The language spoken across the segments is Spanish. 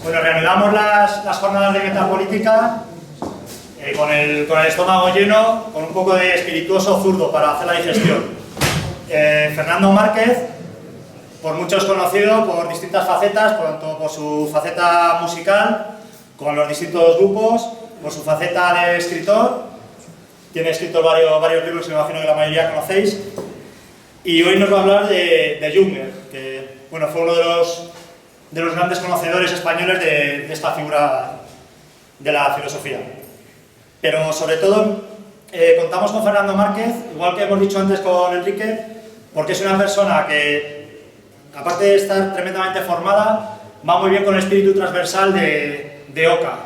Bueno, reanudamos las jornadas de metapolítica con el estómago lleno, con un poco de espirituoso zurdo para hacer la digestión. Fernando Márquez, por muchos conocido por distintas facetas, tanto por su faceta musical, con los distintos grupos, por su faceta de escritor. Tiene escritos varios libros que me imagino que la mayoría conocéis. Y hoy nos va a hablar de Junger, que bueno, fue uno de los grandes conocedores españoles de esta figura de la filosofía. Pero sobre todo contamos con Fernando Márquez, igual que hemos dicho antes con Enrique, porque es una persona que, aparte de estar tremendamente formada, va muy bien con el espíritu transversal de Oca.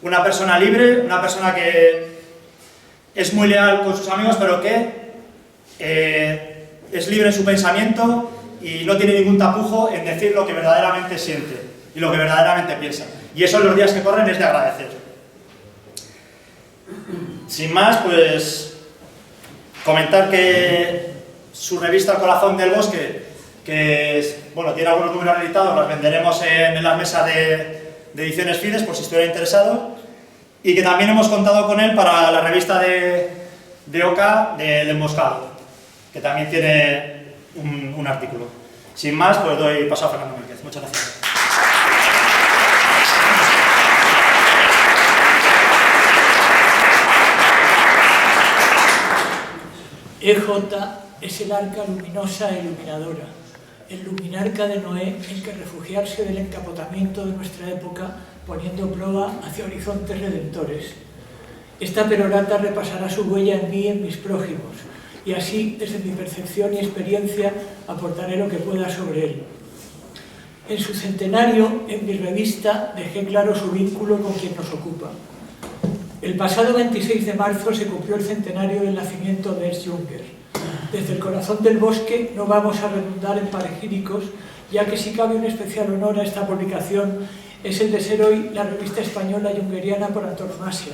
Una persona libre, una persona que es muy leal con sus amigos, pero que es libre en su pensamiento y no tiene ningún tapujo en decir lo que verdaderamente siente y lo que verdaderamente piensa. Y eso en los días que corren es de agradecer. Sin más, pues comentar que su revista El Corazón del Bosque, que bueno, tiene algunos números editados, los venderemos en las mesas de ediciones Fides por si estuviera interesado, y que también hemos contado con él para la revista de Oca del Emboscado, que también tiene un artículo. Sin más, pues doy paso a Fernando Márquez. Muchas gracias. EJ es el arca luminosa e iluminadora, el luminarca de Noé en que refugiarse del encapotamiento de nuestra época, poniendo proa hacia horizontes redentores. Esta perorata repasará su huella en mí y en mis prójimos, y así, desde mi percepción y experiencia, aportaré lo que pueda sobre él. En su centenario, en mi revista, dejé claro su vínculo con quien nos ocupa. El pasado 26 de marzo se cumplió el centenario del nacimiento de Ernst Junger. Desde El Corazón del Bosque no vamos a redundar en panegíricos, ya que si cabe un especial honor a esta publicación es el de ser hoy la revista española jungeriana por antonomasia.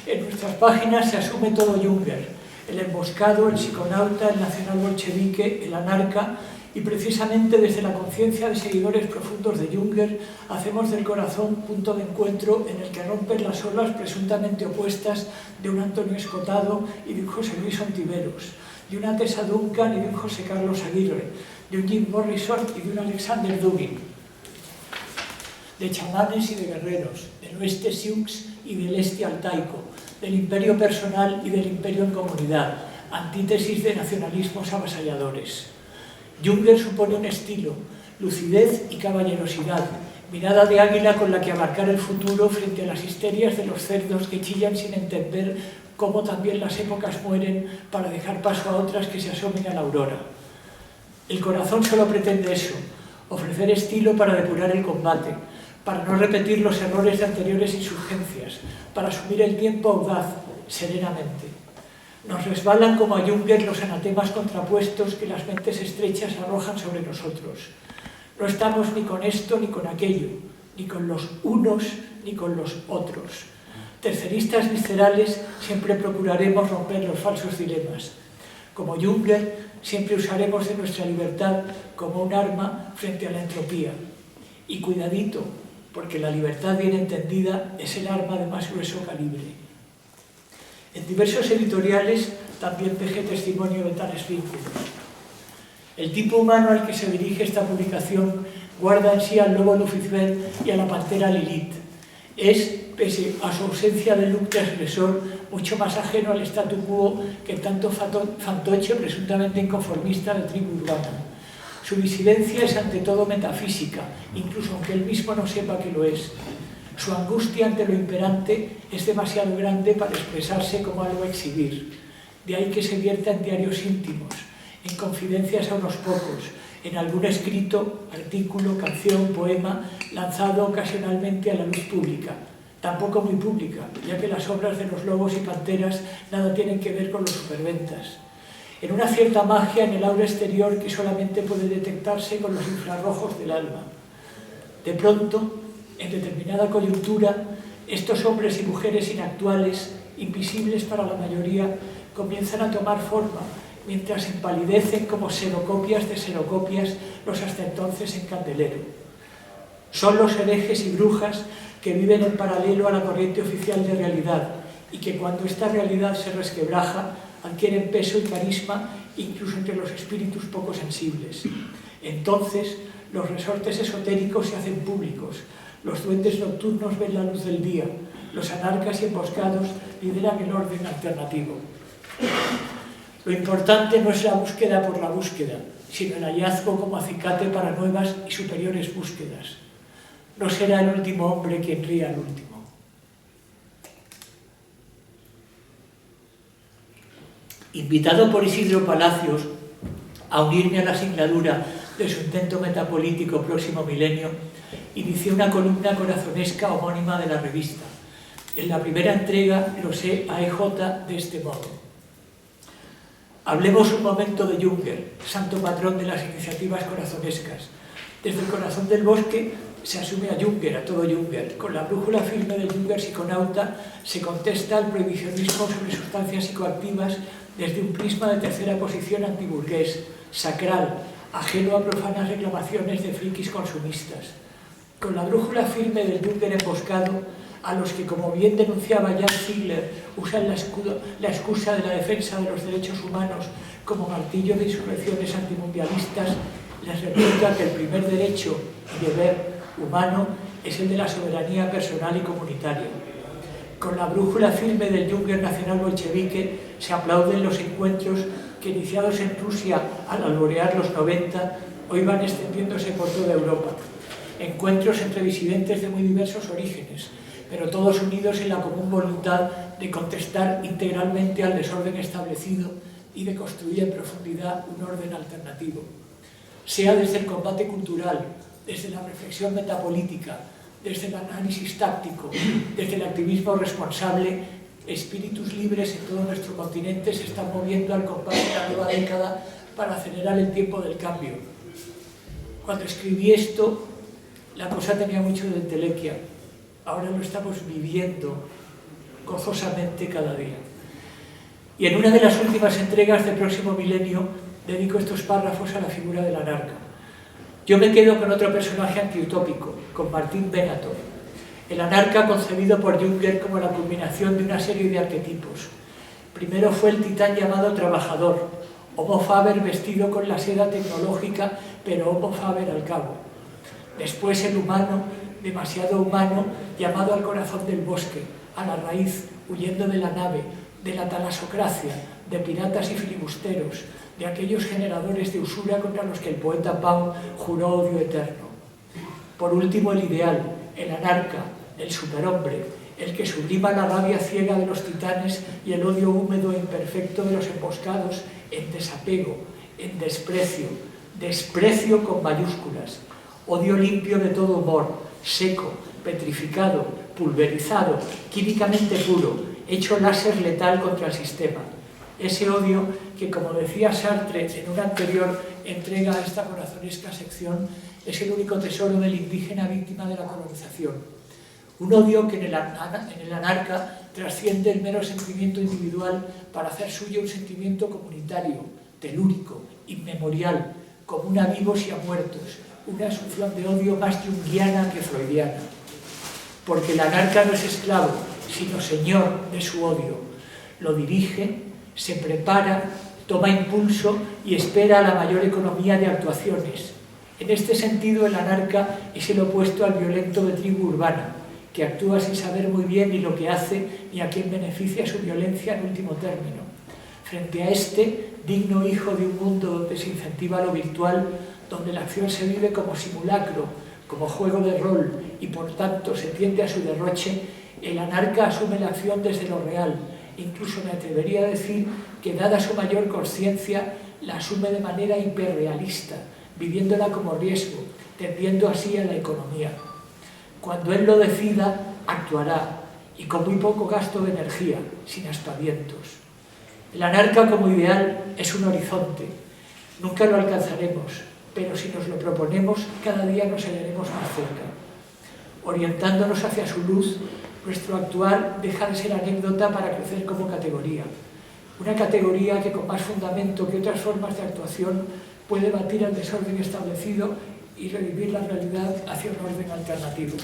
En nuestras páginas se asume todo Junger: el emboscado, el psiconauta, el nacional bolchevique, el anarca, y precisamente desde la conciencia de seguidores profundos de Junger hacemos del Corazón punto de encuentro en el que rompen las olas presuntamente opuestas de un Antonio Escotado y de un José Luis Ontiveros, de una Tessa Duncan y de un José Carlos Aguirre, de un Jim Morrison y de un Alexander Dugin, de chamanes y de guerreros, del oeste Sioux y del este altaico, del imperio personal y del imperio en comunidad, antítesis de nacionalismos avasalladores. Junger supone un estilo, lucidez y caballerosidad, mirada de águila con la que abarcar el futuro frente a las histerias de los cerdos que chillan sin entender cómo también las épocas mueren para dejar paso a otras que se asomen a la aurora. El Corazón solo pretende eso, ofrecer estilo para depurar el combate, para no repetir los errores de anteriores insurgencias, para asumir el tiempo audaz, serenamente. Nos resbalan como a Junger los anatemas contrapuestos que las mentes estrechas arrojan sobre nosotros. No estamos ni con esto ni con aquello, ni con los unos ni con los otros. Terceristas viscerales, siempre procuraremos romper los falsos dilemas. Como Junger, siempre usaremos de nuestra libertad como un arma frente a la entropía. Y cuidadito, porque la libertad bien entendida es el arma de más grueso calibre. En diversos editoriales también dejé testimonio de tales vínculos. El tipo humano al que se dirige esta publicación guarda en sí al lobo Lucifer y a la pantera Lilith. Es, pese a su ausencia de look transgresor, mucho más ajeno al statu quo que tanto fantoche presuntamente inconformista de tribu urbana. Su disidencia es ante todo metafísica, incluso aunque él mismo no sepa que lo es. Su angustia ante lo imperante es demasiado grande para expresarse como algo a exhibir. De ahí que se vierta en diarios íntimos, en confidencias a unos pocos, en algún escrito, artículo, canción, poema, lanzado ocasionalmente a la luz pública. Tampoco muy pública, ya que las obras de los lobos y panteras nada tienen que ver con los superventas. En una cierta magia en el aura exterior que solamente puede detectarse con los infrarrojos del alma. De pronto, en determinada coyuntura, estos hombres y mujeres inactuales, invisibles para la mayoría, comienzan a tomar forma, mientras empalidecen como xerocopias de xerocopias los hasta entonces en candelero. Son los herejes y brujas que viven en paralelo a la corriente oficial de realidad y que cuando esta realidad se resquebraja adquieren peso y carisma incluso entre los espíritus poco sensibles. Entonces, los resortes esotéricos se hacen públicos, los duendes nocturnos ven la luz del día, los anarcas y emboscados lideran el orden alternativo. Lo importante no es la búsqueda por la búsqueda, sino el hallazgo como acicate para nuevas y superiores búsquedas. No será el último hombre quien ría al último. Invitado por Isidro Palacios a unirme a la asignatura de su intento metapolítico Próximo Milenio, inicié una columna corazonesca homónima de la revista. En la primera entrega lo sé a EJ de este modo. Hablemos un momento de Jünger, santo patrón de las iniciativas corazonescas. Desde el corazón del bosque se asume a Jünger, a todo Jünger. Con la brújula firme del Jünger psiconauta se contesta al prohibicionismo sobre sustancias psicoactivas desde un prisma de tercera posición antiburgués, sacral, ajeno a profanas reclamaciones de frikis consumistas. Con la brújula firme del Jünger emboscado, a los que, como bien denunciaba Jan Ziegler, usan la excusa de la defensa de los derechos humanos como martillo de insurrecciones antimundialistas, les replica que el primer derecho y deber humano es el de la soberanía personal y comunitaria. Con la brújula firme del Jünger nacional bolchevique se aplauden los encuentros que, iniciados en Rusia al alborear los 90, hoy van extendiéndose por toda Europa. Encuentros entre disidentes de muy diversos orígenes, pero todos unidos en la común voluntad de contestar integralmente al desorden establecido y de construir en profundidad un orden alternativo. Sea desde el combate cultural, desde la reflexión metapolítica, desde el análisis táctico, desde el activismo responsable, espíritus libres en todo nuestro continente se están moviendo al compás de la nueva década para acelerar el tiempo del cambio. Cuando escribí esto, la cosa tenía mucho de entelequia. Ahora lo estamos viviendo gozosamente cada día. Y en una de las últimas entregas del Próximo Milenio dedico estos párrafos a la figura del anarca. Yo me quedo con otro personaje antiutópico, con Martín Benatar, el anarca concebido por Jünger como la culminación de una serie de arquetipos. Primero fue el titán llamado trabajador, homo faber vestido con la seda tecnológica, pero homo faber al cabo. Después el humano, demasiado humano, llamado al corazón del bosque, a la raíz, huyendo de la nave, de la talasocracia, de piratas y filibusteros, de aquellos generadores de usura contra los que el poeta Pound juró odio eterno. Por último, el ideal, el anarca, el superhombre, el que sublima la rabia ciega de los titanes y el odio húmedo e imperfecto de los emboscados en desapego, en desprecio, desprecio con mayúsculas, odio limpio de todo humor, seco, petrificado, pulverizado, químicamente puro, hecho láser letal contra el sistema. Ese odio que, como decía Sartre en una anterior entrega a esta corazonesca sección, es el único tesoro del indígena víctima de la colonización. Un odio que en el anarca trasciende el mero sentimiento individual para hacer suyo un sentimiento comunitario, telúrico, inmemorial, común a vivos y a muertos, una asunción de odio más junguiana que freudiana. Porque el anarca no es esclavo, sino señor de su odio. Lo dirige, se prepara, toma impulso y espera a la mayor economía de actuaciones. En este sentido, el anarca es el opuesto al violento de tribu urbana, que actúa sin saber muy bien ni lo que hace ni a quién beneficia su violencia en último término. Frente a este, digno hijo de un mundo donde se incentiva lo virtual, donde la acción se vive como simulacro, como juego de rol y por tanto se tiende a su derroche, el anarca asume la acción desde lo real. Incluso me atrevería a decir que, dada su mayor conciencia, la asume de manera hiperrealista, viviéndola como riesgo, tendiendo así a la economía. Cuando él lo decida, actuará, y con muy poco gasto de energía, sin aspavientos. El anarca como ideal es un horizonte. Nunca lo alcanzaremos, pero si nos lo proponemos, cada día nos hallaremos más cerca. Orientándonos hacia su luz, nuestro actuar deja de ser anécdota para crecer como categoría. Una categoría que, con más fundamento que otras formas de actuación, puede batir al desorden establecido y revivir la realidad hacia un orden alternativo.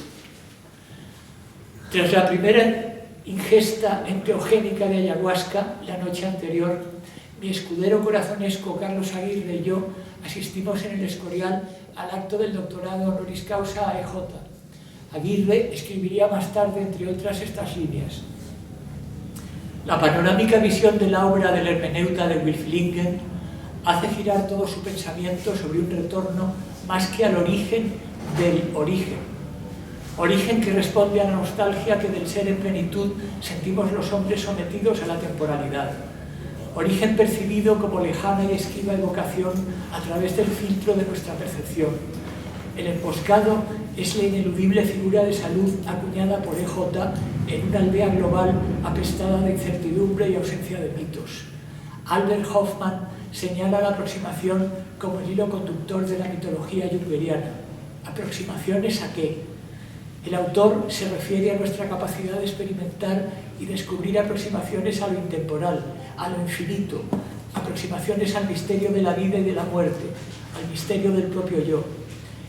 Tras la primera ingesta enteogénica de ayahuasca la noche anterior, mi escudero corazonesco Carlos Aguirre y yo asistimos en el Escorial al acto del doctorado honoris causa a EJ. Aguirre escribiría más tarde, entre otras, estas líneas. La panorámica visión de la obra del hermeneuta de Wilflingen hace girar todo su pensamiento sobre un retorno más que al origen del origen. Origen que responde a la nostalgia que del ser en plenitud sentimos los hombres sometidos a la temporalidad. Origen percibido como lejana y esquiva evocación a través del filtro de nuestra percepción. El emboscado es la ineludible figura de salud acuñada por EJ en una aldea global apestada de incertidumbre y ausencia de mitos. Albert Hoffman señala la aproximación como el hilo conductor de la mitología jungeriana. ¿Aproximaciones a qué? El autor se refiere a nuestra capacidad de experimentar y descubrir aproximaciones a lo intemporal, a lo infinito, aproximaciones al misterio de la vida y de la muerte, al misterio del propio yo.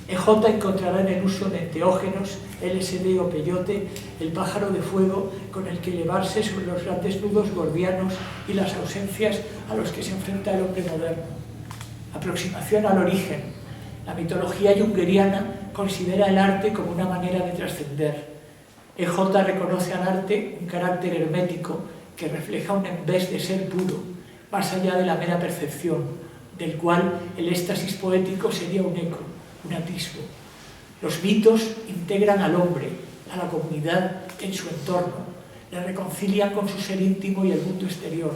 EJ encontrará en el uso de enteógenos, LSD o peyote, el pájaro de fuego con el que elevarse sobre los grandes nudos gordianos y las ausencias a los que se enfrenta el hombre moderno. Aproximación al origen. La mitología jungeriana considera el arte como una manera de trascender. EJ reconoce al arte un carácter hermético que refleja un embés de ser puro, más allá de la mera percepción, del cual el éxtasis poético sería un eco, un atisbo. Los mitos integran al hombre, a la comunidad en su entorno, le reconcilian con su ser íntimo y el mundo exterior.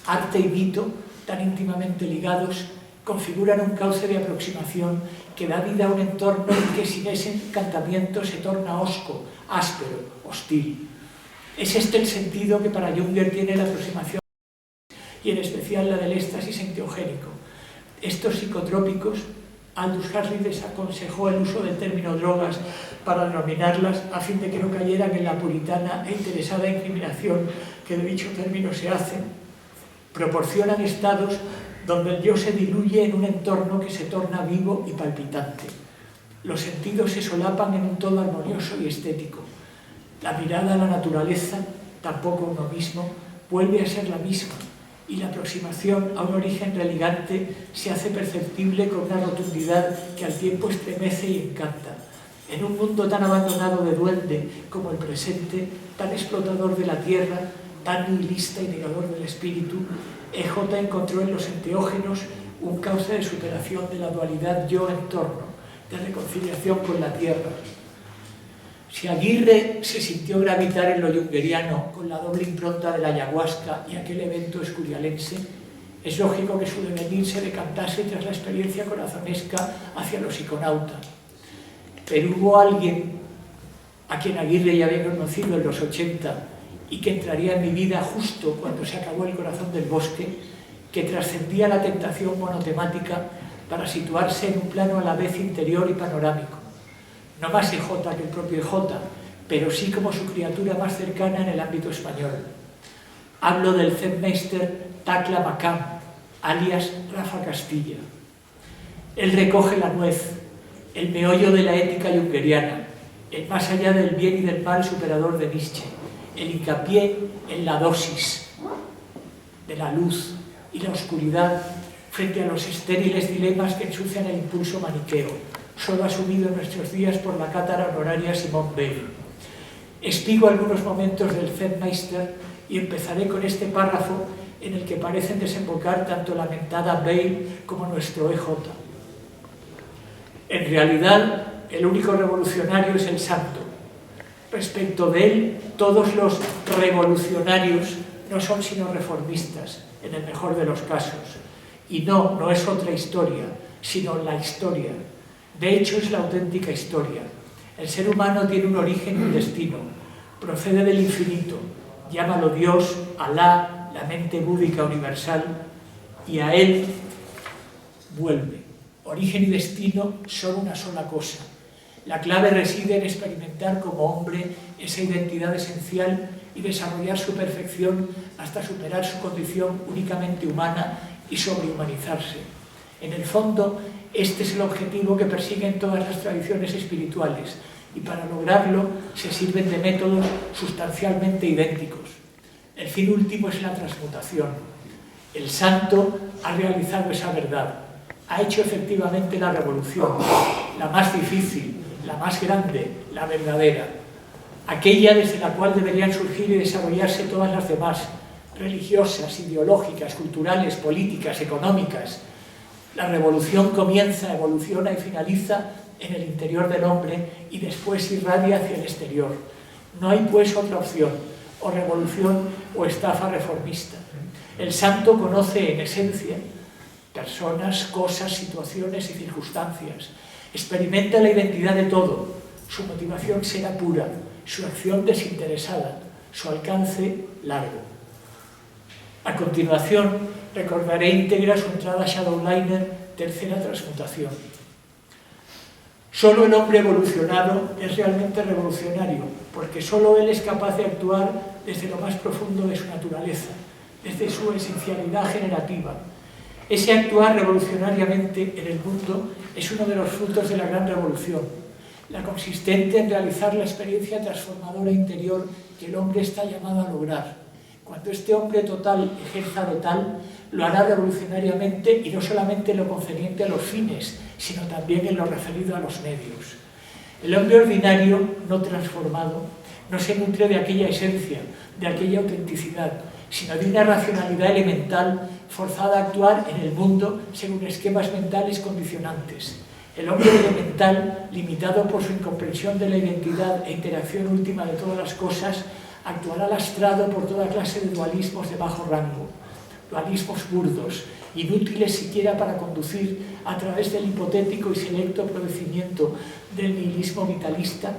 Arte y mito, tan íntimamente ligados, configuran un cauce de aproximación que da vida a un entorno que sin ese encantamiento se torna hosco, áspero, hostil. Es este el sentido que para Junger tiene la aproximación y en especial la del éxtasis enteogénico. Estos psicotrópicos, Aldous Huxley desaconsejó el uso del término drogas para denominarlas a fin de que no cayeran en la puritana e interesada incriminación que de dicho término se hace, proporcionan estados donde el yo se diluye en un entorno que se torna vivo y palpitante. Los sentidos se solapan en un todo armonioso y estético. La mirada a la naturaleza, tampoco uno mismo, vuelve a ser la misma, y la aproximación a un origen religante se hace perceptible con una rotundidad que al tiempo estremece y encanta. En un mundo tan abandonado de duende como el presente, tan explotador de la tierra, tan nihilista y negador del espíritu, EJ encontró en los enteógenos un cauce de superación de la dualidad yo-entorno, de reconciliación con la tierra. Si Aguirre se sintió gravitar en lo jungeriano con la doble impronta de la ayahuasca y aquel evento escurialense, es lógico que su devenir se decantase tras la experiencia corazonesca hacia lo psiconauta. Pero hubo alguien a quien Aguirre ya había conocido en los 80 y que entraría en mi vida justo cuando se acabó El corazón del bosque, que trascendía la tentación monotemática para situarse en un plano a la vez interior y panorámico. No más EJ que el propio EJ, pero sí como su criatura más cercana en el ámbito español. Hablo del Zen-meister Tacla Macam, alias Rafa Castilla. Él recoge la nuez, el meollo de la ética jungeriana, el más allá del bien y del mal superador de Nietzsche, el hincapié en la dosis de la luz y la oscuridad frente a los estériles dilemas que ensucian el impulso maniqueo, solo asumido en nuestros días por la cátara honoraria Simone Weil. Espigo algunos momentos del Zen-meister y empezaré con este párrafo en el que parecen desembocar tanto la mentada Weil como nuestro EJ. En realidad, el único revolucionario es el santo. Respecto de él, todos los revolucionarios no son sino reformistas, en el mejor de los casos. Y no es otra historia, sino la historia. De hecho, es la auténtica historia. El ser humano tiene un origen y un destino. Procede del infinito. Llámalo Dios, Alá, la mente búdica universal, y a él vuelve. Origen y destino son una sola cosa. La clave reside en experimentar como hombre esa identidad esencial y desarrollar su perfección hasta superar su condición únicamente humana y sobrehumanizarse. En el fondo, Este es el objetivo que persiguen todas las tradiciones espirituales, y para lograrlo se sirven de métodos sustancialmente idénticos. El fin último es la transmutación. El santo ha realizado esa verdad, ha hecho efectivamente la revolución, la más difícil, la más grande, la verdadera, aquella desde la cual deberían surgir y desarrollarse todas las demás, religiosas, ideológicas, culturales, políticas, económicas. La revolución comienza, evoluciona y finaliza en el interior del hombre y después irradia hacia el exterior. No hay pues otra opción, o revolución o estafa reformista. El santo conoce en esencia personas, cosas, situaciones y circunstancias. Experimenta la identidad de todo. Su motivación será pura, su acción desinteresada, su alcance largo. A continuación, recordaré íntegra su entrada a Shadowliner, tercera transmutación. Solo el hombre evolucionado es realmente revolucionario, porque solo él es capaz de actuar desde lo más profundo de su naturaleza, desde su esencialidad generativa. Ese actuar revolucionariamente en el mundo es uno de los frutos de la gran revolución, la consistente en realizar la experiencia transformadora interior que el hombre está llamado a lograr. Cuando este hombre total ejerza de tal, lo hará revolucionariamente y no solamente en lo concerniente a los fines, sino también en lo referido a los medios. El hombre ordinario, no transformado, no se nutre de aquella esencia, de aquella autenticidad, sino de una racionalidad elemental forzada a actuar en el mundo según esquemas mentales condicionantes. El hombre elemental, limitado por su incomprensión de la identidad e interacción última de todas las cosas, actuará lastrado por toda clase de dualismos de bajo rango, dualismos burdos, inútiles siquiera para conducir a través del hipotético y selecto procedimiento del nihilismo vitalista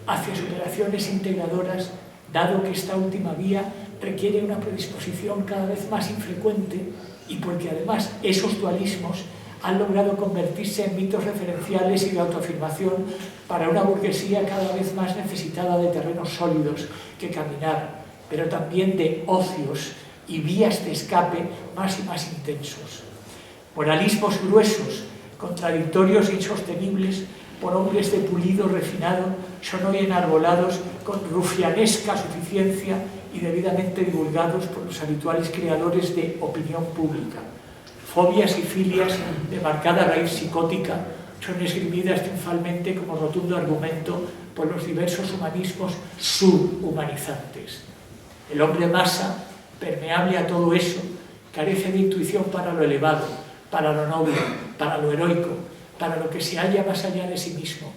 hacia superaciones integradoras, dado que esta última vía requiere una predisposición cada vez más infrecuente y porque además esos dualismos han logrado convertirse en mitos referenciales y de autoafirmación para una burguesía cada vez más necesitada de terrenos sólidos que caminar, pero también de ocios y vías de escape más y más intensos. Moralismos gruesos, contradictorios e insostenibles por hombres de pulido refinado son hoy enarbolados con rufianesca suficiencia y debidamente divulgados por los habituales creadores de opinión pública. Fobias y filias de marcada raíz psicótica son esgrimidas triunfalmente como rotundo argumento por los diversos humanismos subhumanizantes. El hombre masa, permeable a todo eso, carece de intuición para lo elevado, para lo noble, para lo heroico, para lo que se halla más allá de sí mismo.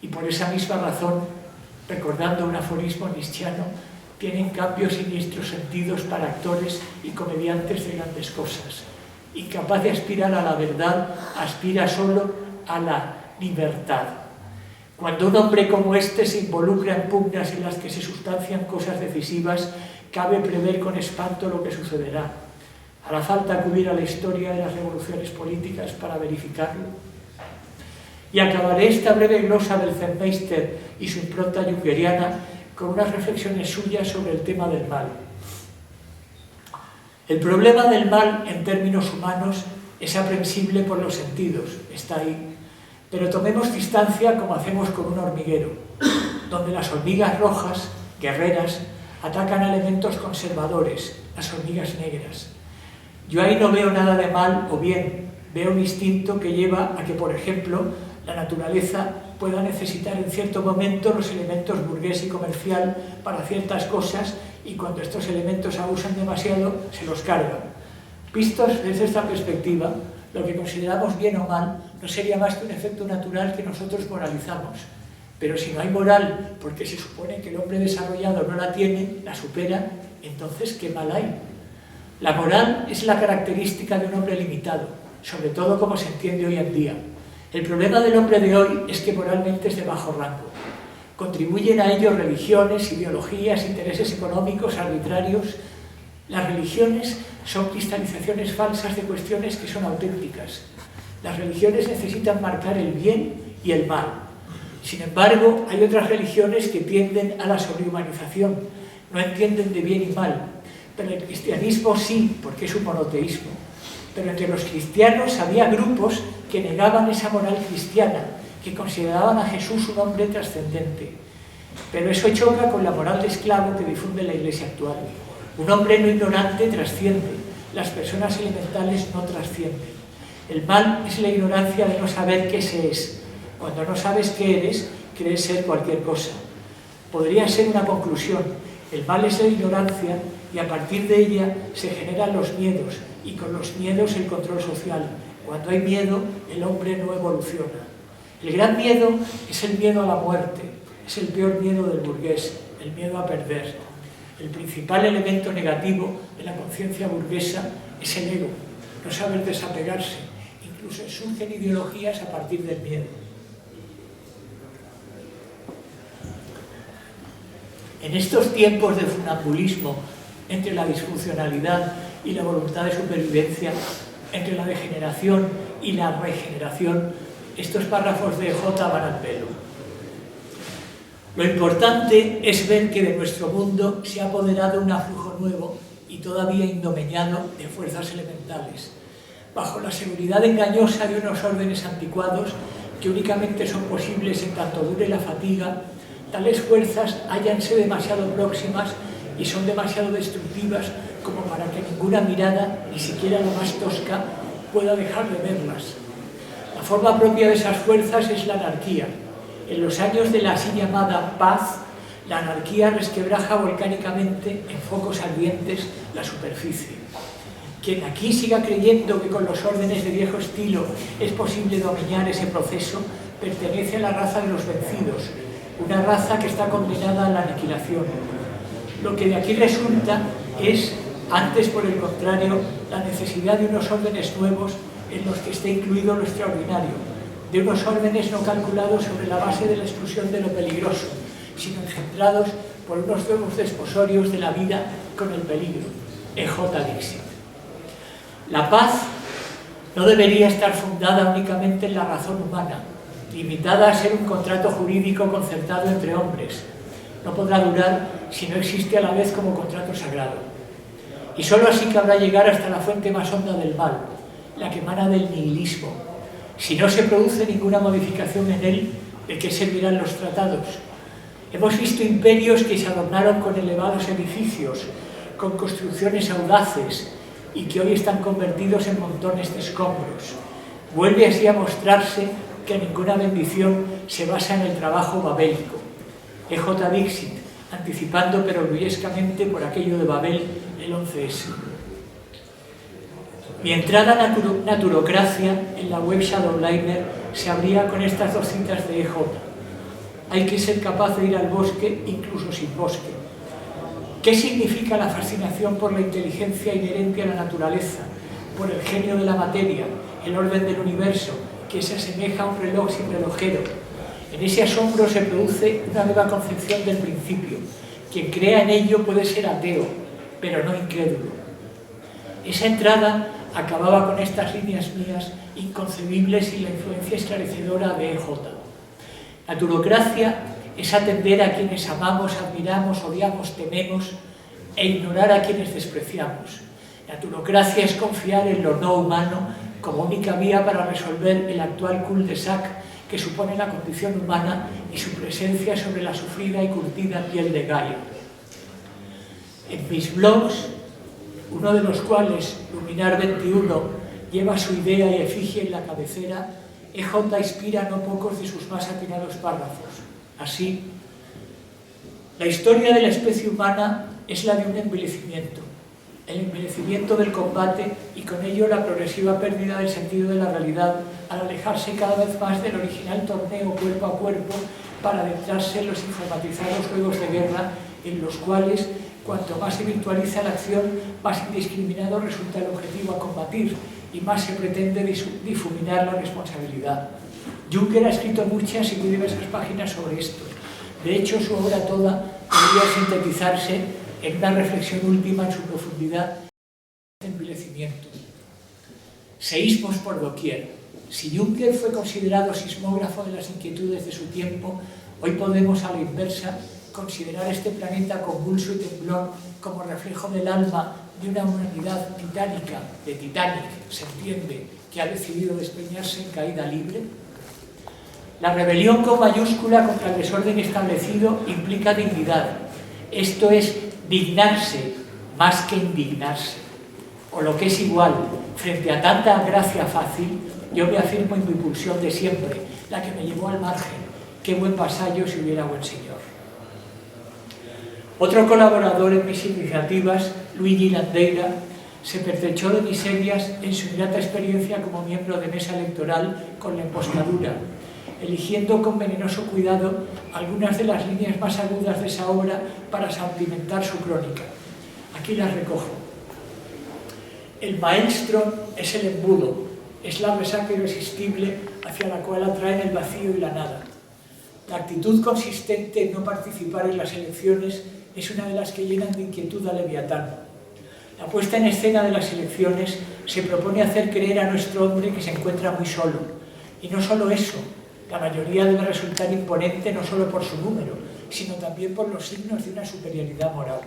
Y por esa misma razón, recordando un aforismo nietzscheano, tiene en cambio siniestros sentidos para actores y comediantes de grandes cosas. Incapaz de aspirar a la verdad, aspira solo a la libertad. Cuando un hombre como este se involucra en pugnas en las que se sustancian cosas decisivas, cabe prever con espanto lo que sucederá. ¿Hará falta acudir a la historia de las revoluciones políticas para verificarlo? Y acabaré esta breve glosa del Zen-Meister y su impronta jungeriana con unas reflexiones suyas sobre el tema del mal. El problema del mal, en términos humanos, es aprensible por los sentidos, está ahí. Pero tomemos distancia como hacemos con un hormiguero, donde las hormigas rojas, guerreras, atacan a elementos conservadores, las hormigas negras. Yo ahí no veo nada de mal, o bien veo un instinto que lleva a que, por ejemplo, la naturaleza pueda necesitar en cierto momento los elementos burgués y comercial para ciertas cosas y cuando estos elementos abusan demasiado, se los cargan. Vistos desde esta perspectiva, lo que consideramos bien o mal no sería más que un efecto natural que nosotros moralizamos. Pero si no hay moral, porque se supone que el hombre desarrollado no la tiene, la supera, entonces ¿qué mal hay? La moral es la característica de un hombre limitado, sobre todo como se entiende hoy en día. El problema del hombre de hoy es que moralmente es de bajo rango. Contribuyen a ello religiones, ideologías, intereses económicos arbitrarios. Las religiones son cristalizaciones falsas de cuestiones que son auténticas. Las religiones necesitan marcar el bien y el mal. Sin embargo, hay otras religiones que tienden a la sobrehumanización, no entienden de bien y mal. Pero el cristianismo sí, porque es un monoteísmo. Pero entre los cristianos había grupos que negaban esa moral cristiana, que consideraban a Jesús un hombre trascendente. Pero eso choca con la moral de esclavo que difunde la Iglesia actual. Un hombre no ignorante trasciende, las personas elementales no trascienden. El mal es la ignorancia de no saber qué se es. Cuando no sabes qué eres, crees ser cualquier cosa. Podría ser una conclusión. El mal es la ignorancia y a partir de ella se generan los miedos y con los miedos el control social. Cuando hay miedo, el hombre no evoluciona. El gran miedo es el miedo a la muerte, es el peor miedo del burgués, el miedo a perder. El principal elemento negativo de la conciencia burguesa es el ego, no saber desapegarse. Incluso surgen ideologías a partir del miedo. En estos tiempos de funambulismo, entre la disfuncionalidad y la voluntad de supervivencia, entre la degeneración y la regeneración, estos párrafos de J van al pelo. Lo importante es ver que de nuestro mundo se ha apoderado un aflujo nuevo y todavía indomeñado de fuerzas elementales, bajo la seguridad engañosa de unos órdenes anticuados que únicamente son posibles en tanto dure la fatiga. Tales fuerzas hállanse demasiado próximas y son demasiado destructivas como para que ninguna mirada, ni siquiera la más tosca, pueda dejar de verlas. La forma propia de esas fuerzas es la anarquía. En los años de la así llamada paz, la anarquía resquebraja volcánicamente en focos ardientes la superficie. Quien aquí siga creyendo que con los órdenes de viejo estilo es posible dominar ese proceso, pertenece a la raza de los vencidos, una raza que está condenada a la aniquilación. Lo que de aquí resulta es, antes por el contrario, la necesidad de unos órdenes nuevos en los que esté incluido lo extraordinario, de unos órdenes no calculados sobre la base de la exclusión de lo peligroso, sino engendrados por unos nuevos desposorios de la vida con el peligro. E.J. Dixit. La paz no debería estar fundada únicamente en la razón humana, limitada a ser un contrato jurídico concertado entre hombres. No podrá durar si no existe a la vez como contrato sagrado. Y sólo así cabrá llegar hasta la fuente más honda del mal, la que emana del nihilismo. Si no se produce ninguna modificación en él, ¿de qué servirán los tratados? Hemos visto imperios que se adornaron con elevados edificios, con construcciones audaces, y que hoy están convertidos en montones de escombros. Vuelve así a mostrarse que ninguna bendición se basa en el trabajo babélico. E.J. Dixit, anticipando pero orgullescamente por aquello de Babel el 11S. Mi entrada a Naturocracia en la web Shadowliner se abría con estas dos citas de E.J. Hay que ser capaz de ir al bosque incluso sin bosque. ¿Qué significa la fascinación por la inteligencia inherente a la naturaleza, por el genio de la materia, el orden del universo, que se asemeja a un reloj sin relojero? En ese asombro se produce una nueva concepción del principio. Quien crea en ello puede ser ateo, pero no incrédulo. Esa entrada acababa con estas líneas mías inconcebibles y la influencia esclarecedora de E.J. Naturocracia es atender a quienes amamos, admiramos, odiamos, tememos e ignorar a quienes despreciamos. Naturocracia es confiar en lo no humano como única vía para resolver el actual cul-de-sac que supone la condición humana y su presencia sobre la sufrida y curtida piel de Gaia. En mis blogs, uno de los cuales, Luminar 21, lleva su idea y efigie en la cabecera, E.J. inspira no pocos de sus más atinados párrafos. Así, la historia de la especie humana es la de un envilecimiento, el envilecimiento del combate y con ello la progresiva pérdida del sentido de la realidad al alejarse cada vez más del original torneo cuerpo a cuerpo para adentrarse en los informatizados juegos de guerra en los cuales, cuanto más se virtualiza la acción, más indiscriminado resulta el objetivo a combatir y más se pretende difuminar la responsabilidad. Juncker ha escrito muchas y muy diversas páginas sobre esto. De hecho, su obra toda podría sintetizarse en una reflexión última en su profundidad de envilecimiento. Seísmos por doquier. Si Juncker fue considerado sismógrafo de las inquietudes de su tiempo, hoy podemos, a la inversa, considerar este planeta convulso y temblón como reflejo del alma de una humanidad titánica, de Titanic, se entiende, que ha decidido despeñarse en caída libre? La rebelión con mayúscula contra el desorden establecido implica dignidad. Esto es dignarse más que indignarse. O lo que es igual, frente a tanta gracia fácil, yo me afirmo en mi pulsión de siempre, la que me llevó al margen. Qué buen vasallo si hubiera buen señor. Otro colaborador en mis iniciativas, Luigi Landeira, se pertrechó de miserias en su ingrata experiencia como miembro de mesa electoral con la emboscadura, eligiendo con venenoso cuidado algunas de las líneas más agudas de esa obra para salpimentar su crónica. Aquí las recojo. El maelstrom es el embudo, es la resaca irresistible hacia la cual atraen el vacío y la nada. La actitud consistente en no participar en las elecciones es una de las que llenan de inquietud a Leviatán. La puesta en escena de las elecciones se propone hacer creer a nuestro hombre que se encuentra muy solo. Y no solo eso, la mayoría debe resultar imponente no solo por su número, sino también por los signos de una superioridad moral.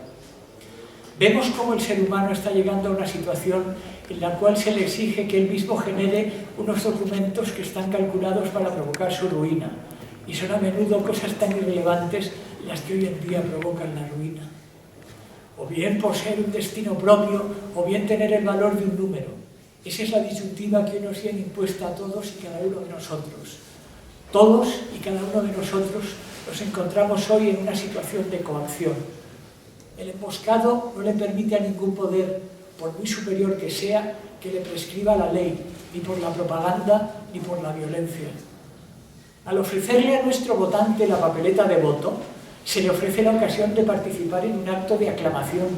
Vemos cómo el ser humano está llegando a una situación en la cual se le exige que él mismo genere unos documentos que están calculados para provocar su ruina. Y son a menudo cosas tan irrelevantes las que hoy en día provocan la ruina. O bien poseer un destino propio, o bien tener el valor de un número. Esa es la disyuntiva que hoy nos tiene impuesta a todos y cada uno de nosotros. Todos y cada uno de nosotros nos encontramos hoy en una situación de coacción. El emboscado no le permite a ningún poder, por muy superior que sea, que le prescriba la ley, ni por la propaganda ni por la violencia. Al ofrecerle a nuestro votante la papeleta de voto, se le ofrece la ocasión de participar en un acto de aclamación.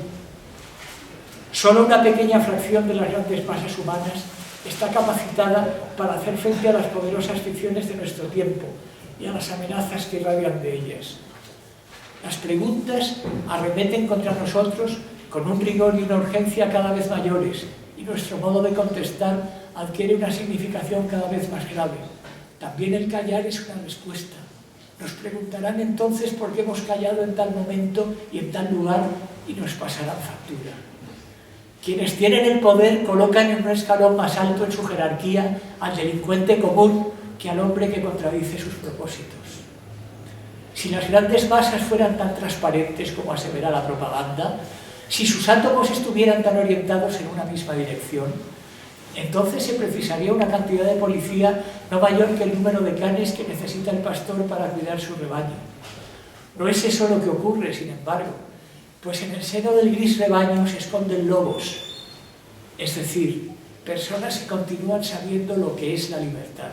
Solo una pequeña fracción de las grandes masas humanas está capacitada para hacer frente a las poderosas ficciones de nuestro tiempo y a las amenazas que irradian de ellas. Las preguntas arremeten contra nosotros con un rigor y una urgencia cada vez mayores, y nuestro modo de contestar adquiere una significación cada vez más grave. También el callar es una respuesta. Nos preguntarán entonces por qué hemos callado en tal momento y en tal lugar, y nos pasarán factura. Quienes tienen el poder colocan en un escalón más alto en su jerarquía al delincuente común que al hombre que contradice sus propósitos. Si las grandes masas fueran tan transparentes como asevera la propaganda, si sus átomos estuvieran tan orientados en una misma dirección, entonces se precisaría una cantidad de policía no mayor que el número de canes que necesita el pastor para cuidar su rebaño. No es eso lo que ocurre, sin embargo, pues en el seno del gris rebaño se esconden lobos, es decir, personas que continúan sabiendo lo que es la libertad.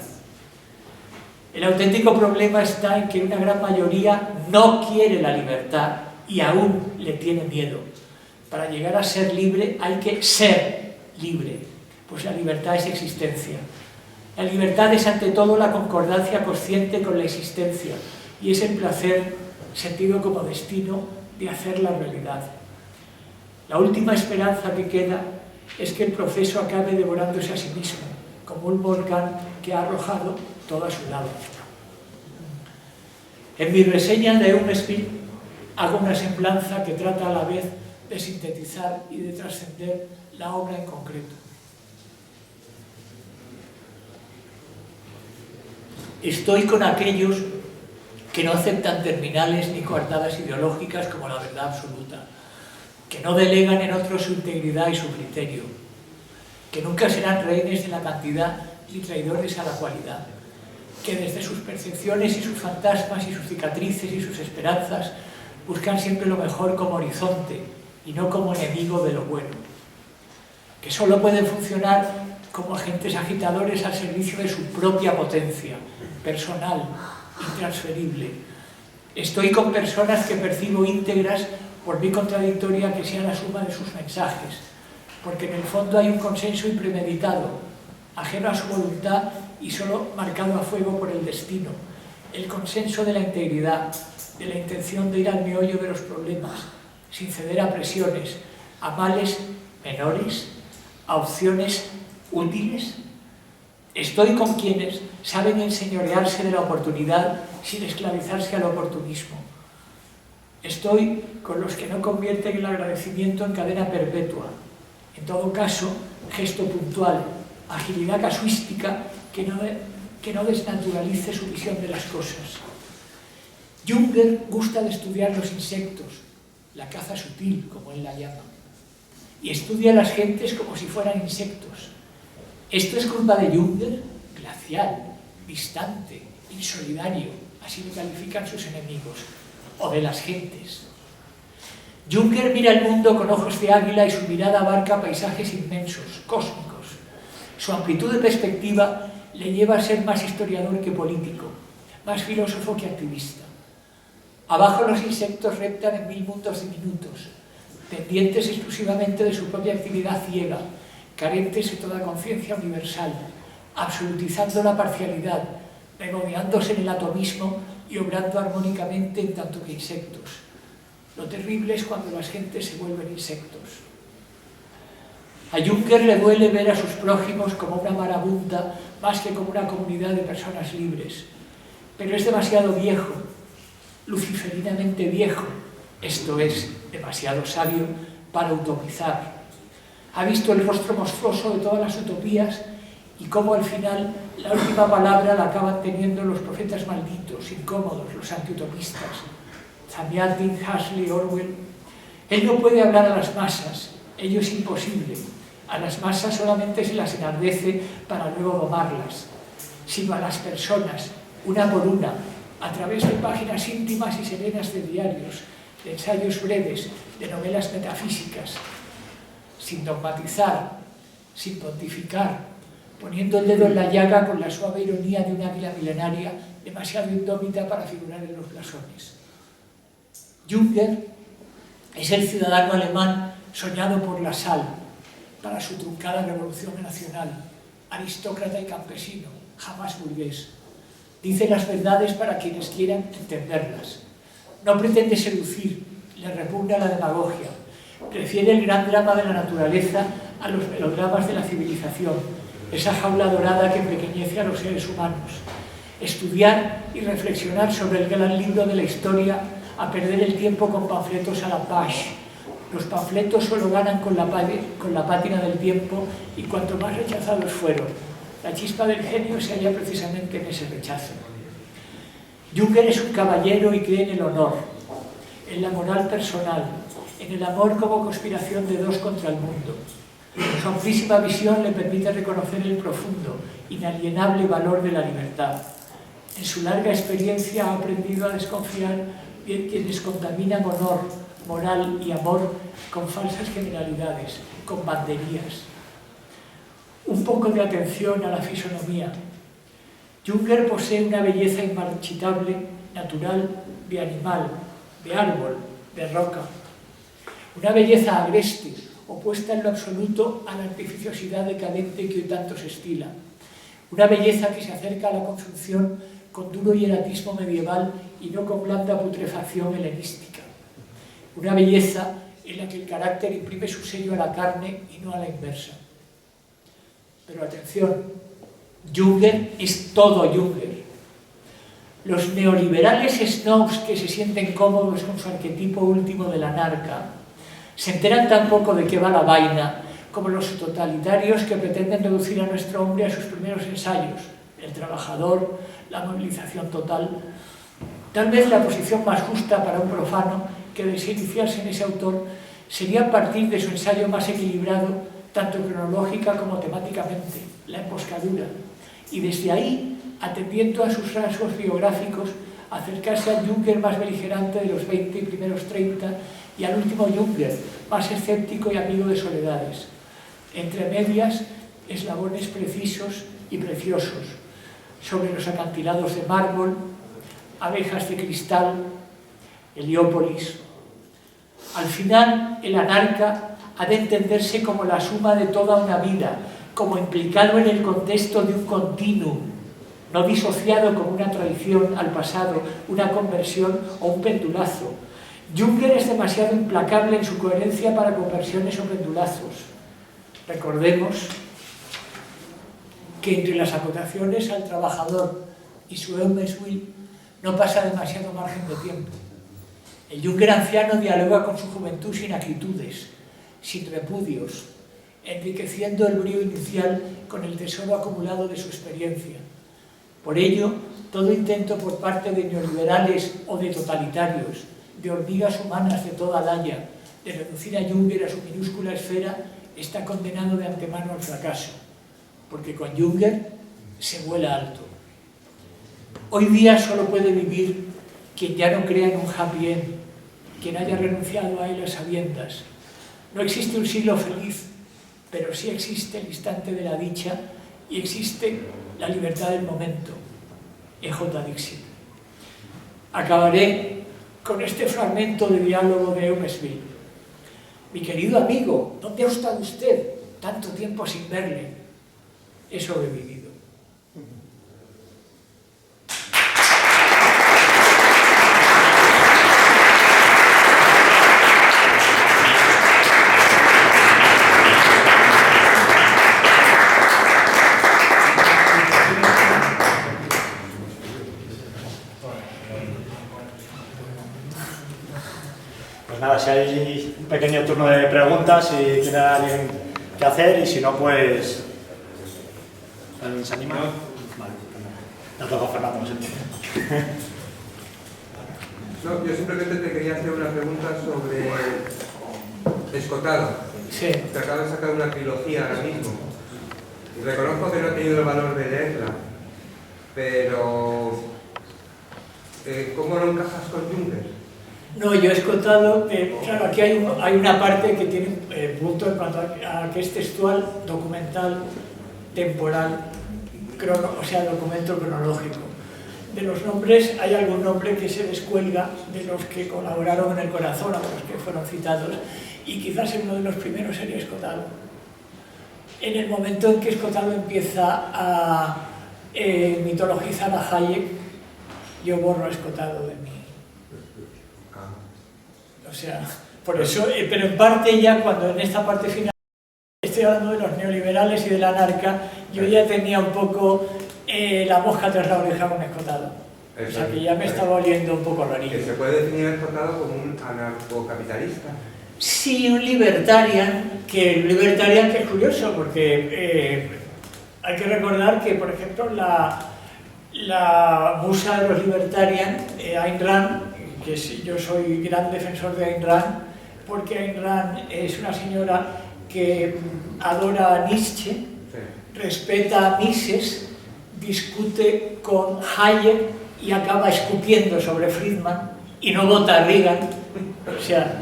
El auténtico problema está en que una gran mayoría no quiere la libertad y aún le tiene miedo. Para llegar a ser libre hay que ser libre, pues la libertad es existencia. La libertad es ante todo la concordancia consciente con la existencia y es el placer, sentido como destino, de hacerla realidad. La última esperanza que queda es que el proceso acabe devorándose a sí mismo, como un volcán que ha arrojado toda su lava. En mi reseña de Eumespil hago una semblanza que trata a la vez de sintetizar y de trascender la obra en concreto. Estoy con aquellos que no aceptan terminales ni coartadas ideológicas como la verdad absoluta, que no delegan en otros su integridad y su criterio, que nunca serán rehenes de la cantidad ni traidores a la cualidad, que desde sus percepciones y sus fantasmas y sus cicatrices y sus esperanzas buscan siempre lo mejor como horizonte y no como enemigo de lo bueno, que solo pueden funcionar como agentes agitadores al servicio de su propia potencia, personal, intransferible. Estoy con personas que percibo íntegras por muy contradictoria que sea la suma de sus mensajes, porque en el fondo hay un consenso impremeditado, ajeno a su voluntad y solo marcado a fuego por el destino, el consenso de la integridad, de la intención de ir al meollo de los problemas, sin ceder a presiones, a males menores, a opciones útiles. Estoy con quienes saben enseñorearse de la oportunidad sin esclavizarse al oportunismo. Estoy con los que no convierten el agradecimiento en cadena perpetua. En todo caso, gesto puntual, agilidad casuística que no desnaturalice su visión de las cosas. Jünger gusta de estudiar los insectos, la caza sutil, como él la llama, y estudia a las gentes como si fueran insectos. ¿Esto es culpa de Jünger? Glacial, distante, insolidario, así lo califican sus enemigos, o de las gentes. Jünger mira el mundo con ojos de águila y su mirada abarca paisajes inmensos, cósmicos. Su amplitud de perspectiva le lleva a ser más historiador que político, más filósofo que activista. Abajo los insectos reptan en 1000 mundos diminutos, pendientes exclusivamente de su propia actividad ciega, carentes de toda conciencia universal, absolutizando la parcialidad, regodeándose en el atomismo y obrando armónicamente en tanto que insectos. Lo terrible es cuando las gentes se vuelven insectos. A Jünger le duele ver a sus prójimos como una marabunta más que como una comunidad de personas libres. Pero es demasiado viejo, luciferinamente viejo, esto es, demasiado sabio para utopizar. Ha visto el rostro monstruoso de todas las utopías y cómo al final la última palabra la acaban teniendo los profetas malditos, incómodos, los antiutopistas. Zamyatin, Huxley, Orwell. Él no puede hablar a las masas, ello es imposible. A las masas solamente se las enardece para luego domarlas, sino a las personas, una por una, a través de páginas íntimas y serenas de diarios, de ensayos breves, de novelas metafísicas, sin dogmatizar, sin pontificar, poniendo el dedo en la llaga con la suave ironía de una águila milenaria demasiado indómita para figurar en los blasones. Jünger es el ciudadano alemán soñado por Lassalle para su truncada revolución nacional, aristócrata y campesino, jamás burgués. Dice las verdades para quienes quieran entenderlas. No pretende seducir, le repugna la demagogia. Prefiere el gran drama de la naturaleza a los melodramas de la civilización, esa jaula dorada que empequeñece a los seres humanos. Estudiar y reflexionar sobre el gran libro de la historia a perder el tiempo con panfletos a la page. Los panfletos solo ganan con la pátina del tiempo y cuanto más rechazados fueron. La chispa del genio se halla precisamente en ese rechazo. Jünger es un caballero y cree en el honor, en la moral personal, en el amor como conspiración de dos contra el mundo. Su amplísima visión le permite reconocer el profundo, inalienable valor de la libertad. En su larga experiencia ha aprendido a desconfiar de quienes contaminan honor, moral y amor con falsas generalidades, con banderías. Un poco de atención a la fisonomía. Jünger posee una belleza inmarchitable, natural, de animal, de árbol, de roca. Una belleza agreste, opuesta en lo absoluto a la artificiosidad decadente que hoy tanto se estila. Una belleza que se acerca a la construcción con duro hieratismo medieval y no con blanda putrefacción helenística. Una belleza en la que el carácter imprime su sello a la carne y no a la inversa. Pero atención, Jünger es todo Jünger. Los neoliberales snobs que se sienten cómodos con su arquetipo último de la narca se enteran tan poco de qué va la vaina como los totalitarios que pretenden reducir a nuestro hombre a sus primeros ensayos, el trabajador, la movilización total. Tal vez la posición más justa para un profano que desee iniciarse en ese autor sería partir de su ensayo más equilibrado, tanto cronológica como temáticamente, la emboscadura, y desde ahí, atendiendo a sus rasgos biográficos, acercarse al Jünger más beligerante de los 20 y primeros 30 y al último Jünger, más escéptico y amigo de soledades. Entre medias, eslabones precisos y preciosos, sobre los acantilados de mármol, abejas de cristal, Heliópolis. Al final, el anarca ha de entenderse como la suma de toda una vida, como implicado en el contexto de un continuum, no disociado como una traición al pasado, una conversión o un pendulazo. Jünger es demasiado implacable en su coherencia para conversiones o pendulazos. Recordemos que entre las acotaciones al trabajador y su Eumeswil no pasa demasiado margen de tiempo. El Jünger anciano dialoga con su juventud sin acritudes, sin repudios. enriqueciendo el brío inicial con el tesoro acumulado de su experiencia. Por ello, todo intento por parte de neoliberales o de totalitarios, de hormigas humanas de toda laya, de reducir a Junger a su minúscula esfera, está condenado de antemano al fracaso, porque con Junger se vuela alto. Hoy día solo puede vivir quien ya no crea en un happy end, quien haya renunciado a él a sabiendas. No existe un siglo feliz, pero sí existe el instante de la dicha y existe la libertad del momento. E.J. Dixit. Acabaré con este fragmento de diálogo de Eumesville. Mi querido amigo, ¿dónde ha estado usted tanto tiempo sin verle? He sobrevivido. Pues nada, si hay un pequeño turno de preguntas, si tiene alguien que hacer, y si no, pues... ¿Alguien se anima? Vale, no toco Fernando, no sé. No, yo simplemente te quería hacer una pregunta sobre Escotado. Sí. Te acabo de sacar una trilogía ahora mismo. Y reconozco que no he tenido el valor de leerla, pero ¿cómo lo encajas con Junger? No, yo he escotado, claro, aquí hay una parte que tiene punto en cuanto a que es textual, documental, temporal, o sea, documento cronológico. De los nombres, hay algún nombre que se descuelga de los que colaboraron en El Corazón, a los que fueron citados, y quizás uno de los primeros sería Escotado. En el momento en que Escotado empieza a mitologizar a Hayek, yo borro a Escotado de mí. O sea, por eso, pero en parte ya cuando en esta parte final estoy hablando de los neoliberales y de la anarca, yo ya tenía un poco la mosca tras la oreja con Escotado. O sea que ya me estaba oliendo un poco rarillo. ¿Que se puede definir a Escotado como un anarcocapitalista? Sí, un libertarian que es curioso porque hay que recordar que, por ejemplo, la musa de los libertarian, Ayn Rand, que yo soy gran defensor de Ayn Rand, porque Ayn Rand es una señora que adora a Nietzsche, sí, respeta a Mises, discute con Hayek y acaba escupiendo sobre Friedman y no vota a Reagan. O sea,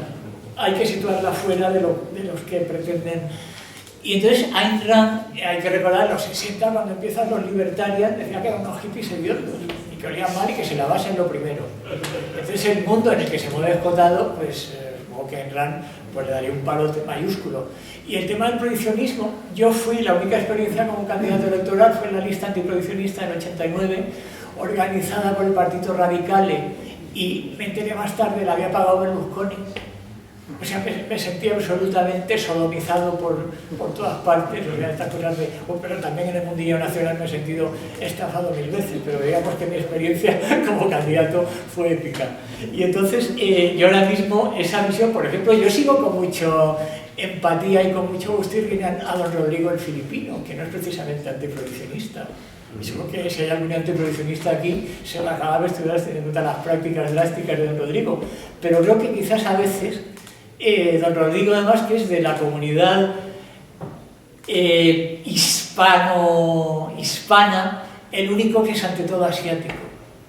hay que situarla fuera de los que pretenden. Y entonces Ayn Rand, hay que recordar, en los 60, cuando empiezan los libertarians, decía que eran unos hippies hediondos y que olían mal y que se lavasen lo primero. Entonces el mundo en el que se mueve Escotado, pues supongo que Ayn Rand pues, le daría un palote mayúsculo. Y el tema del prohibicionismo, yo fui, la única experiencia como candidato electoral fue en la lista antiprohibicionista del 89, organizada por el Partido Radicale, y me enteré más tarde, la había pagado Berlusconi. O sea, me sentí absolutamente sodomizado por todas partes, o sea, estas cosas de... pero también en el mundillo nacional me he sentido estafado 1000 veces, pero digamos que mi experiencia como candidato fue épica. Y entonces, yo ahora mismo, esa visión, por ejemplo, yo sigo con mucha empatía y con mucho gusto a don Rodrigo el filipino, que no es precisamente antiprohibicionista. Y supongo que si hay algún antiprohibicionista aquí, se va a cada vez teniendo en cuenta las prácticas drásticas de don Rodrigo. Pero creo que quizás a veces... don Rodrigo, además, que es de la comunidad hispana, el único que es ante todo asiático,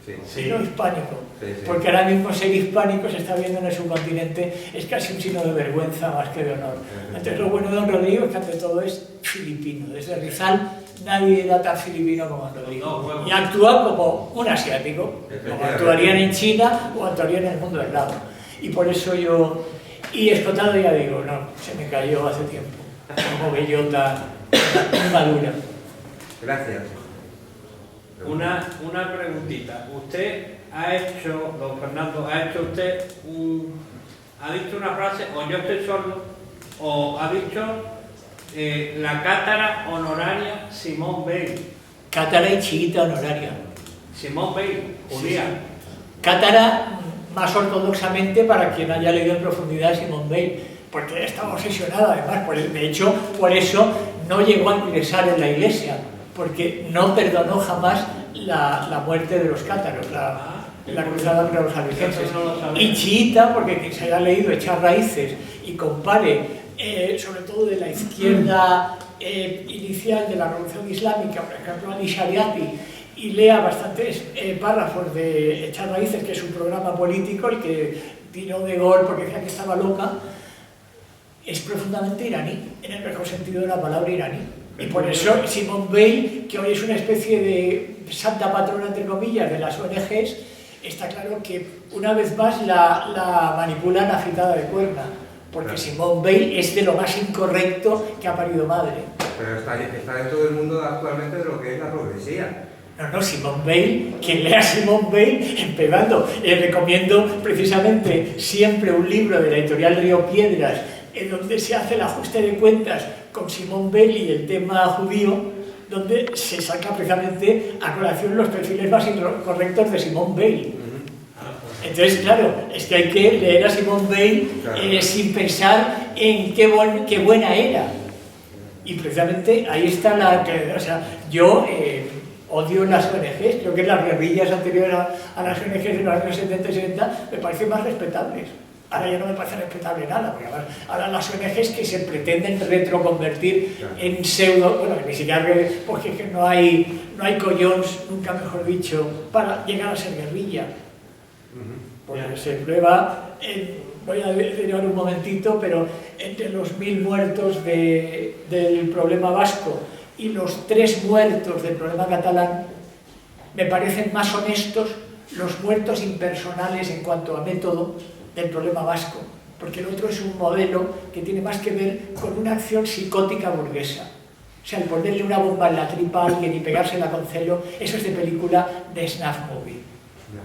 sí, no hispánico, sí. Porque ahora mismo ser hispánico se está viendo en el subcontinente, es casi un signo de vergüenza más que de honor. Entonces lo bueno de don Rodrigo es que ante todo es filipino, desde Rizal nadie era tan filipino como don Rodrigo, y actúa como un asiático, como actuarían en China o actuarían en el mundo del lado, y por eso yo... Y Escotado, ya digo, no, se me cayó hace tiempo, como bellota madura. Gracias. Una preguntita. Usted ha hecho, don Fernando, ha dicho una frase, o yo estoy solo, o ha dicho la cátara honoraria Simone Weil. Cátara y chiquita honoraria. Simone Weil, judía. Sí. Cátara... más ortodoxamente para quien haya leído en profundidad Simone Weil, porque estaba obsesionada además, de hecho, por eso no llegó a ingresar en la iglesia, porque no perdonó jamás la muerte de los cátaros, la cruzada contra los albigenses. Y chiita, porque quien se haya leído Echar Raíces y compare, sobre todo de la izquierda inicial de la Revolución Islámica, por ejemplo, Ali Shariati, y lea bastantes párrafos de Echar Raíces, que es un programa político, el que tiró de Gaulle porque decía que estaba loca, es profundamente iraní, en el mejor sentido de la palabra iraní. Y por eso Simone Veil, que hoy es una especie de santa patrona, entre comillas, de las ONGs, está claro que una vez más la manipulan a fritada de cuerda, porque Simone Veil es de lo más incorrecto que ha parido madre. Pero está dentro del mundo actualmente de lo que es la progresía. No, Simone Veil, quien lea Simone Veil, empezando, recomiendo precisamente siempre un libro de la editorial Río Piedras, en donde se hace el ajuste de cuentas con Simone Veil y el tema judío, donde se saca precisamente a colación los perfiles más incorrectos de Simone Veil. Entonces, claro, es que hay que leer a Simone Veil sin pensar en qué buena era. Y precisamente ahí está o sea, yo odio las ONGs, creo que las guerrillas anteriores a las ONGs de los años 70 y 70 me parecen más respetables. Ahora ya no me parece respetable nada, porque ahora las ONGs que se pretenden retroconvertir en pseudo, bueno, ni siquiera porque es que no hay collons, nunca mejor dicho, para llegar a ser guerrilla. Porque se prueba, voy a derivar un momentito, pero entre los 1000 muertos del problema vasco y los 3 muertos del problema catalán, me parecen más honestos los muertos impersonales en cuanto a método del problema vasco, porque el otro es un modelo que tiene más que ver con una acción psicótica burguesa. O sea, el ponerle una bomba en la tripa a alguien y pegársela con celo, eso es de película de snuff movie,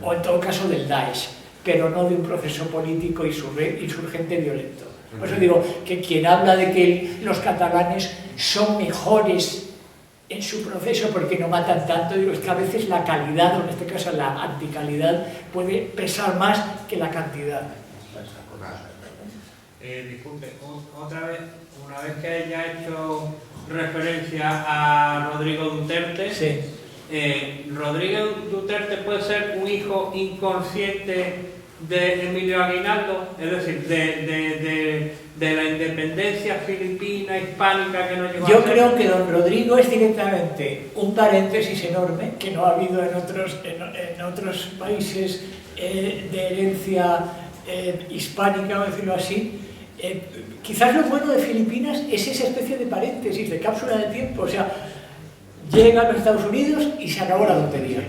o en todo caso del Daesh, pero no de un proceso político insurgente violento. Por eso digo que quien habla de que los catalanes son mejores en su proceso porque no matan tanto, digo, es que a veces la calidad, o en este caso la anticalidad, puede pesar más que la cantidad. Disculpe, otra vez, una vez que haya hecho referencia a Rodrigo Duterte, sí. ¿Rodrigo Duterte puede ser un hijo inconsciente de Emilio Aguinaldo? Es decir, de la independencia filipina, hispánica que no llegó a ser. Yo creo que don Rodrigo es directamente un paréntesis enorme que no ha habido en otros países de herencia hispánica, vamos a decirlo así. Quizás lo bueno de Filipinas es esa especie de paréntesis, de cápsula de tiempo, o sea, llega a los Estados Unidos y se acabó la tontería.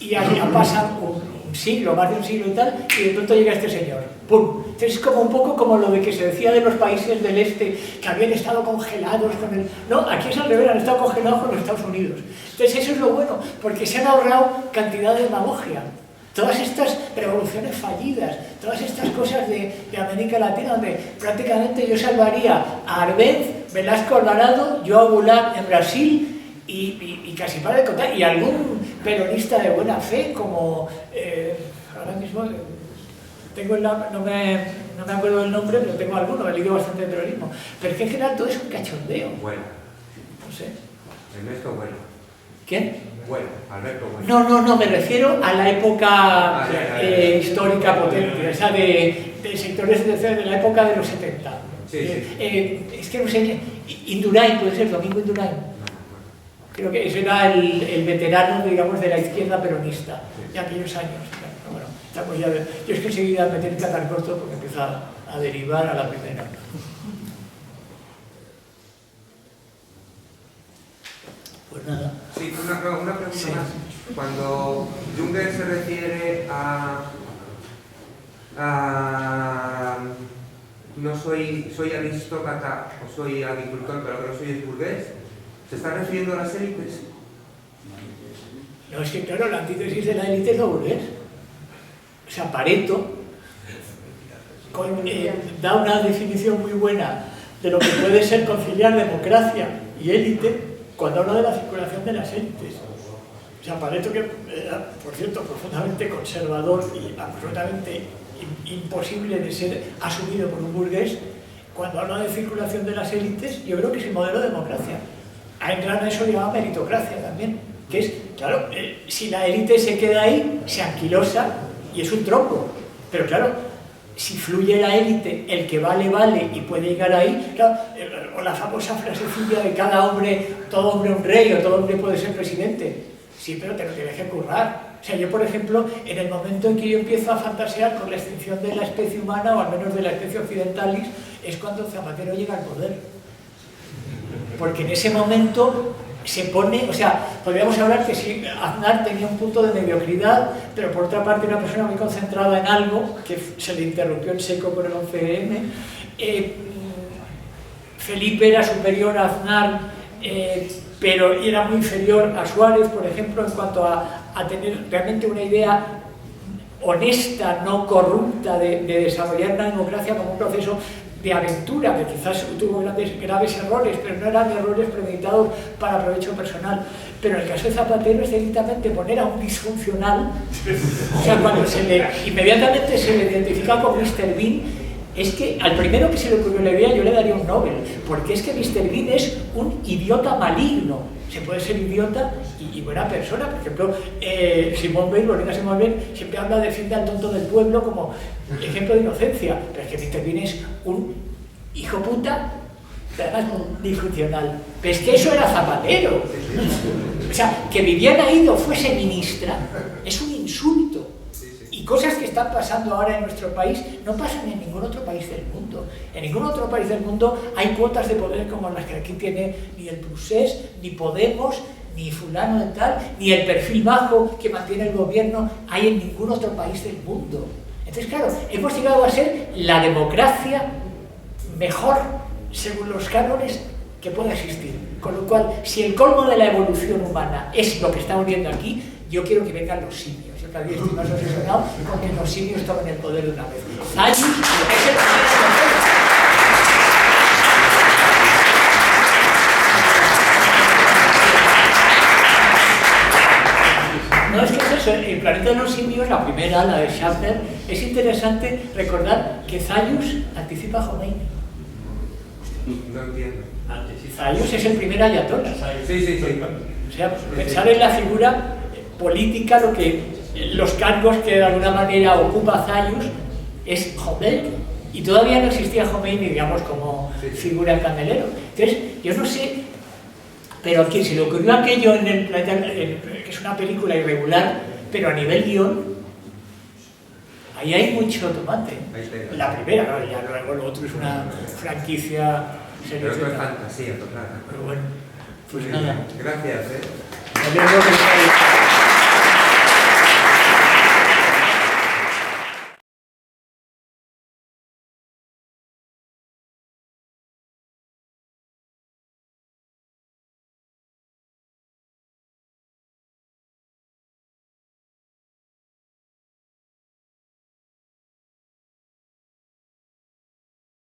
Y allá pasa un siglo, más de un siglo y tal, y de pronto llega este señor. ¡Pum! Entonces es como un poco como lo de que se decía de los países del este que habían estado congelados con el... No, aquí es al revés, han estado congelados con los Estados Unidos. Entonces eso es lo bueno, porque se han ahorrado cantidad de demagogia. Todas estas revoluciones fallidas, todas estas cosas de América Latina, donde prácticamente yo salvaría a Arbenz, Velasco Alvarado, João Goulart en Brasil y casi para de contar, y algún peronista de buena fe como ahora mismo tengo no me acuerdo del nombre, pero tengo alguno, he leído bastante de peronismo, pero es que en general todo es un cachondeo. Bueno. No sé. Ernesto Bueno. ¿Quién? Bueno, Alberto Bueno. No, me refiero a la época histórica potente, o sea, de sectores de la época de los 70. Sí. Es que no sé, Indurain, puede ser, Domingo Indurain. Creo que ese era el veterano, digamos, de la izquierda peronista de aquellos años. Bueno, estamos ya yo es que enseguida meter catar corto porque empieza a derivar a la primera. Pues nada. Sí, una pregunta más. Cuando Junger se refiere a no soy aristócrata o soy agricultor, pero que no soy burgués, ¿se está refiriendo a las élites? No, es que claro, la antítesis de la élite es lo burgués. O sea, Pareto da una definición muy buena de lo que puede ser conciliar democracia y élite cuando habla de la circulación de las élites. O sea, Pareto, que era, por cierto, profundamente conservador y absolutamente imposible de ser asumido por un burgués, cuando hablo de circulación de las élites, yo creo que es el modelo de democracia. Ayn Rand eso lo llama meritocracia también, que es, claro, si la élite se queda ahí, se anquilosa y es un tronco. Pero claro, si fluye la élite, el que vale, vale y puede llegar ahí, claro, o la famosa frasecilla de cada hombre, todo hombre un rey o todo hombre puede ser presidente. Sí, pero te lo tienes que currar. O sea, yo, por ejemplo, en el momento en que yo empiezo a fantasear con la extinción de la especie humana, o al menos de la especie occidentalis, es cuando Zapatero llega al poder. Porque en ese momento se pone, o sea, podríamos hablar que si Aznar tenía un punto de mediocridad, pero por otra parte una persona muy concentrada en algo, que se le interrumpió en seco por el 11M, Felipe era superior a Aznar, pero era muy inferior a Suárez, por ejemplo, en cuanto a tener realmente una idea honesta, no corrupta, de desarrollar una democracia como un proceso de aventura, que quizás tuvo graves errores, pero no eran errores premeditados para provecho personal. Pero en el caso de Zapatero es directamente poner a un disfuncional, o sea, cuando inmediatamente se le identifica con Mr. Bean, es que al primero que se le ocurrió la idea yo le daría un Nobel, porque es que Mr. Bean es un idiota maligno. Se puede ser idiota y buena persona. Por ejemplo, Simone Weil, Lorena Simone Weil, siempre habla, defiende al tonto del pueblo como ejemplo de inocencia, pero es que Mr. Bean es un hijo puta, pero además un disfuncional. Pero es que eso era Zapatero. O sea, que Viviana Ido fuese ministra es un insulto. Y cosas que están pasando ahora en nuestro país no pasan en ningún otro país del mundo. En ningún otro país del mundo hay cuotas de poder como las que aquí tiene ni el Procés, ni Podemos, ni fulano de tal, ni el perfil bajo que mantiene el gobierno hay en ningún otro país del mundo. Entonces, claro, hemos llegado a ser la democracia mejor, según los cánones, que pueda existir. Con lo cual, si el colmo de la evolución humana es lo que estamos viendo aquí, yo quiero que vengan los simios. Yo cada día estoy más obsesionado con que los simios tomen el poder de una vez. Zayus es el No, es que es eso, el planeta de los simios, la primera, la de Schaffner, es interesante recordar que Zayus anticipa a Jomeini. No entiendo. Zayus es el primer ayatollah. Sí. O sea, pensar en la figura política, lo que los cargos que de alguna manera ocupa Zayus es Jomeini. Y todavía no existía Jomeini, digamos, como figura candelero. Entonces, yo no sé, pero a quien se le ocurrió aquello en el planeta, que es una película irregular, pero a nivel guión, ahí hay mucho tomate. La primera, ¿no? Ya luego lo otro es una franquicia. Pero esto es fantasía total. Pero bueno, pues nada. Gracias, Me alegro que